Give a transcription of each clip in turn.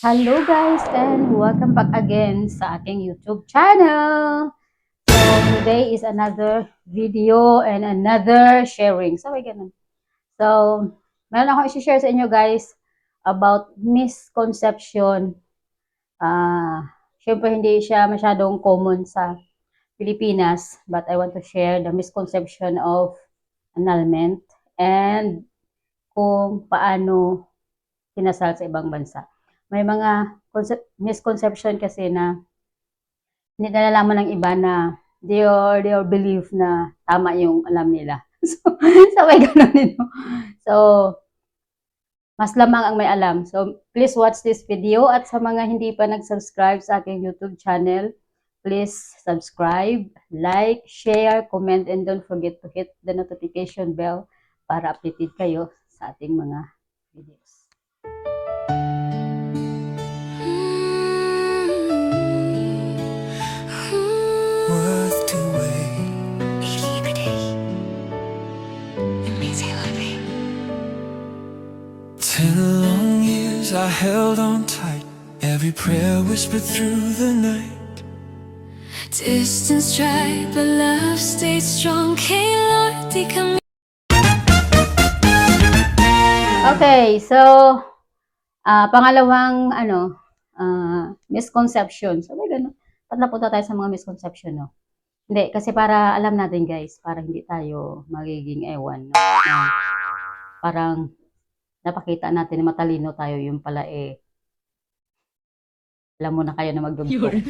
Hello guys and welcome back again sa aking YouTube channel. So today is another video and another sharing. So ganun. So meron ako i-share sa inyo guys about misconception. Syempre hindi siya masyadong common sa Pilipinas, but I want to share the misconception of annulment and kung paano kinasal sa ibang bansa. May mga misconception kasi na hindi nalalaman ng iba na they are believe na tama yung alam nila. So may ganun din. So, mas lamang ang may alam. So, please watch this video at sa mga hindi pa nag-subscribe sa aking YouTube channel, please subscribe, like, share, comment, and don't forget to hit the notification bell para updated kayo sa ating mga videos. Worth to wait. 10 long years I held on tight, every prayer whispered through the night. Distance tried, but love stayed strong. Can't Lord, come. Okay, so pangalawang misconception. So may ganun. Punta tayo sa mga misconception, no? Hindi, kasi para alam natin guys, para hindi tayo magiging ewan, no? Parang napakita natin na matalino tayo, yung pala alam mo na kayo na magdugtong.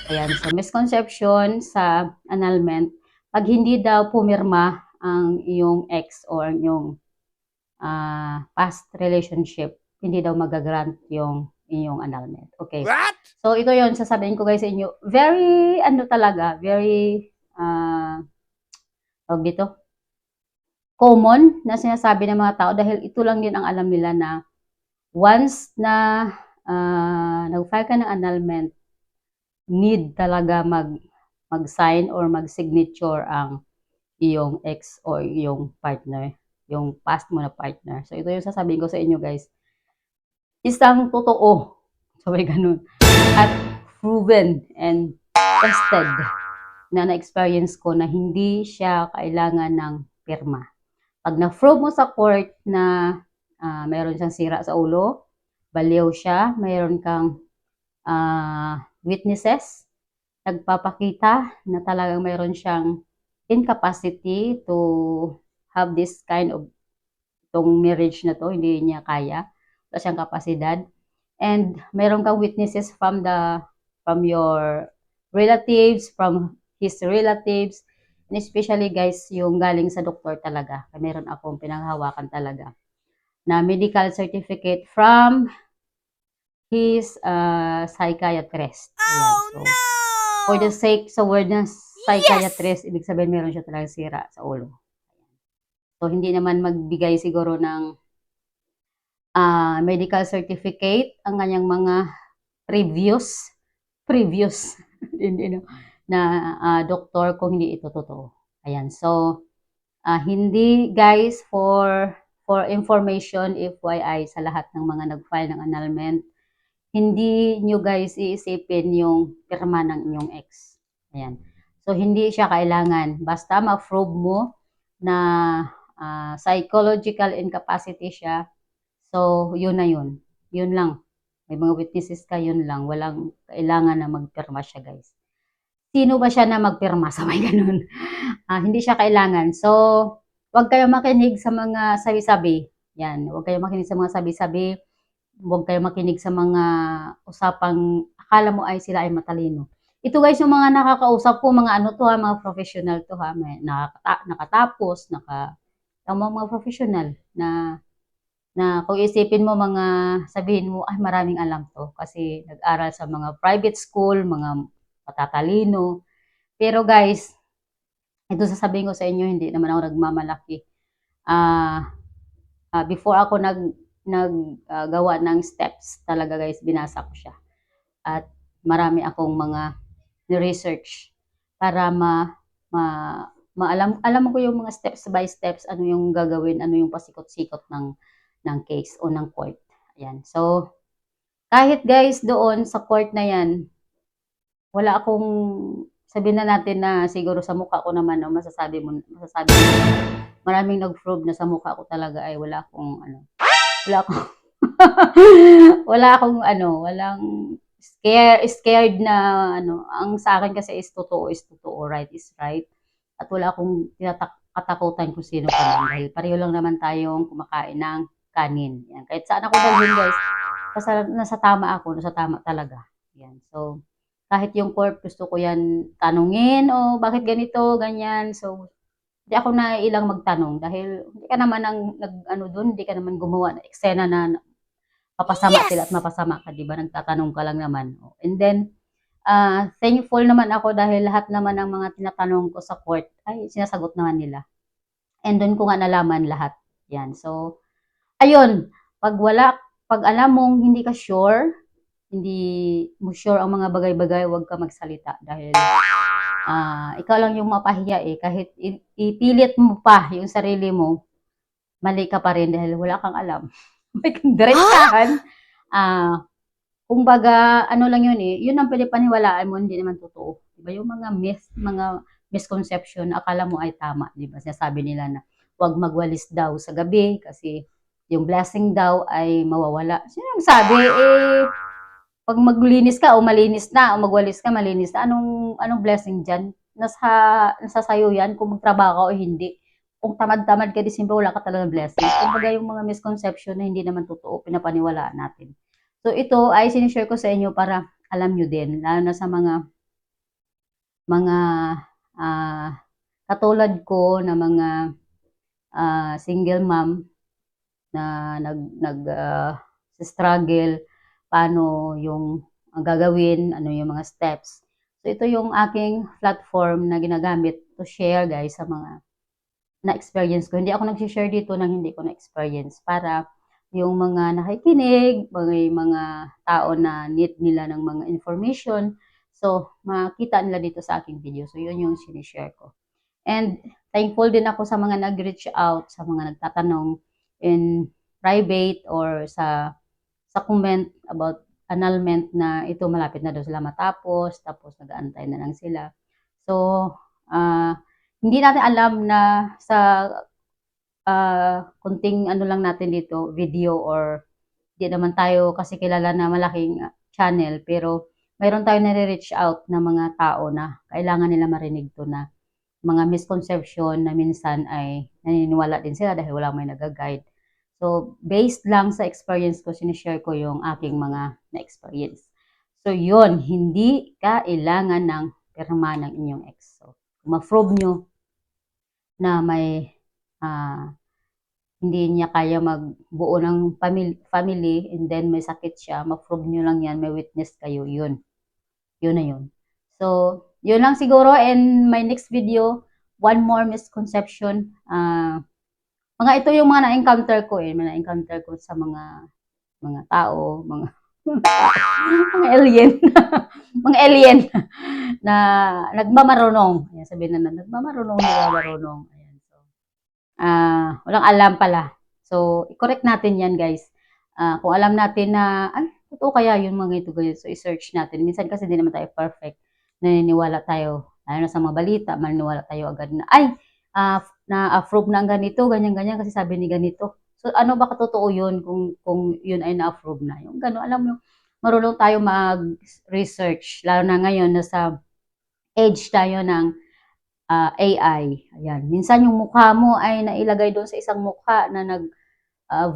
Ayan, so misconception sa annulment, pag hindi daw pumirma ang iyong ex or yung past relationship, hindi daw magagrant yung inyong annulment. Okay. What? So, ito yon sasabihin ko guys sa inyo. Very, very, tawag dito, common na sinasabi ng mga tao dahil ito lang din ang alam nila na once na nag-file ka ng annulment, need talaga mag-sign or mag-signature ang iyong ex or iyong partner, yung past mo na partner. So, ito yung sasabihin ko sa inyo guys. Isang totoo. So, may ganun. At proven and tested na na-experience ko na hindi siya kailangan ng pirma. Pag na-prove mo sa court na mayroon siyang sira sa ulo, baliw siya, mayroon kang witnesses, nagpapakita na talagang mayroon siyang incapacity to have this kind of itong marriage na to, hindi niya kaya, wala siyang kapasidad, and mayroon kang witnesses from your relatives, from his relatives, and especially guys, yung galing sa doktor talaga. Meron akong pinanghawakan talaga na medical certificate from his psychiatrist. Ayan, so, for the sake sa word na psychiatrist, ibig sabihin meron siya talagang sira sa ulo. So, hindi naman magbigay siguro ng medical certificate ang kanyang mga previous na doktor kung hindi ito totoo. Ayan. So, hindi guys, for information, FYI sa lahat ng mga nag-file ng annulment, hindi nyo guys iisipin yung pirma ng inyong ex. Ayan. So, hindi siya kailangan. Basta ma-prove mo na psychological incapacity siya. So, yun na yun. Yun lang. May mga witnesses ka, yun lang. Walang kailangan na magpirma siya guys. Sino ba siya na magpirma sa may ganun? Hindi siya kailangan. So, huwag kayo makinig sa mga sabi-sabi. Yan. Huwag kayo makinig sa mga sabi-sabi. Huwag kayo makinig sa mga usapang akala mo ay sila ay matalino. Ito guys, yung mga nakakausap ko, mga ano to ha, mga professional to ha, may nakatapos, mga professional na kung isipin mo mga sabihin mo, ay maraming alam to kasi nag-aral sa mga private school, mga matatalino. Pero guys, ito sasabihin ko sa inyo, hindi naman ako nagmamalaki. Before ako naggawa ng steps talaga guys, binasa ko siya. At marami akong mga research para alam ko yung mga steps by steps, ano yung gagawin, ano yung pasikot-sikot ng case o ng court. Ayan. So, Kahit guys doon sa court na yan, wala akong, sabihin na natin na siguro sa mukha ko naman, no, masasabi mo, maraming nag-prove na sa mukha ko talaga ay wala akong ano, wala akong, wala akong ano, walang scared na ano, ang sa akin kasi is totoo, right is right. At wala akong katakutan kung sino ka man dahil pareho lang naman tayong kumakain ng kanin. Yan. Kahit saan ako dalhin guys, basta nasa tama ako, nasa tama talaga. Yan. So, kahit yung court gusto ko yan tanungin, o bakit ganito, ganyan. So, hindi ako na ilang magtanong dahil hindi ka naman ano doon, hindi ka naman gumawa ng eksena na mapasama sila at mapasama ka, di ba? Nagtatanong ka lang naman. And then, thankful naman ako dahil lahat naman ng mga tinatanong ko sa court ay sinasagot naman nila. And doon ko nga nalaman lahat. Yan. So, ayun, pag alam mong hindi ka sure, hindi mo sure ang mga bagay-bagay, huwag ka magsalita dahil ikaw lang yung mapahiya eh. Kahit ipilit mo pa yung sarili mo, mali ka pa rin dahil wala kang alam. May kang diretsahan. Kumbaga, ano lang yun eh, yun ang pwede paniwalaan mo, hindi naman totoo. Diba? Yung mga misconception, akala mo ay tama. Diba? Sinasabi nila na huwag magwalis daw sa gabi kasi yung blessing daw ay mawawala. Sino ang sabi? Eh, pag maglinis ka o malinis na, o magwalis ka, malinis na, anong blessing dyan? Nasa sayo yan kung magtrabaho ka o hindi. Kung tamad-tamad ka, di simple, wala ka talaga blessing. Kumbaga yung mga misconception na hindi naman totoo, pinapaniwalaan natin. So ito ay sinishare ko sa inyo para alam nyo din, lalo na sa mga katulad ko na mga single mom na struggle, paano yung ang gagawin, ano yung mga steps. So ito yung aking platform na ginagamit to share guys sa mga na-experience ko. Hindi ako nag-share dito ng hindi ko na-experience para yung mga nakikinig, mga tao na need nila ng mga information, so makita nila dito sa aking video. So yun yung sinishare ko. And thankful din ako sa mga nag-reach out, sa mga nagtatanong in private or sa comment about annulment na ito malapit na daw sila matapos, tapos nag-aantay na lang sila. So, hindi natin alam na sa kunting ano lang natin dito, video, or di naman tayo kasi kilala na malaking channel, pero mayroon tayo nare-reach out na mga tao na kailangan nila marinig to na mga misconception na minsan ay naniniwala din sila dahil wala may nag-guide. So, based lang sa experience ko, sinishare ko yung aking mga na-experience. So, yun, hindi kailangan ng pirma ng inyong ex. So, kung ma-prove nyo na may hindi niya kaya magbuo ng family and then may sakit siya, ma-prove nyo lang yan, may witness kayo, yun. Yun na yun. So, yun lang siguro. And my next video, one more misconception. Mga ito yung mga na-encounter ko eh. Na-encounter ko sa mga tao, mga alien. Mga alien na nagmamarunong. Ayan, sabihin na nagmamarunong. Ayan, so, walang alam pala. So, i-correct natin yan guys. Kung alam natin na, totoo kaya yung mga ito ganyan. So, i-search natin. Minsan kasi hindi naman tayo perfect. Naniniwala tayo. Lalo na sa mga balita, maniniwala tayo agad na, na-approve na ang ganito, ganyan-ganyan kasi sabi ni ganito. So, ano ba katotoo yun kung yun ay na-approve na? Yung gano'n, alam mo, marunong tayo mag-research. Lalo na ngayon, nasa age tayo ng AI. Ayan. Minsan yung mukha mo ay nailagay doon sa isang mukha na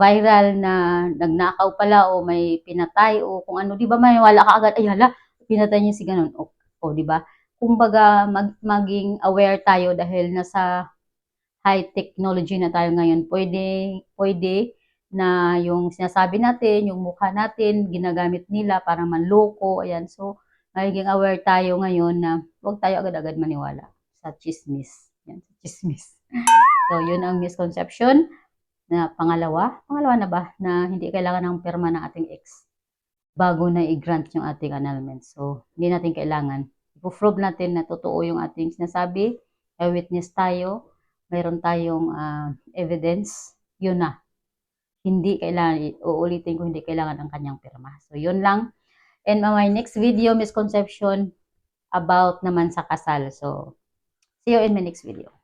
viral na nagnakaw pala o may pinatay o kung ano. Di ba maniwala ka agad, ay hala, pinatay niya si ganun. O di ba? Kumbaga, maging aware tayo dahil nasa high technology na tayo ngayon. Pwede na yung sinasabi natin, yung mukha natin, ginagamit nila para manloko. Ayan. So, magiging aware tayo ngayon na huwag tayo agad-agad maniwala sa chismis. Yan, sa chismis. So, yun ang misconception na pangalawa na ba, na hindi kailangan ng perma ng ating ex bago na i-grant yung ating annulment. So, hindi natin kailangan. I-prove natin na totoo yung ating sinasabi, may witness tayo, mayroon tayong evidence, yun na. hindi kailangan, uulitin ko, hindi kailangan ang kanyang pirma. So, yun lang. And my next video, misconception about naman sa kasal. So, see you in my next video.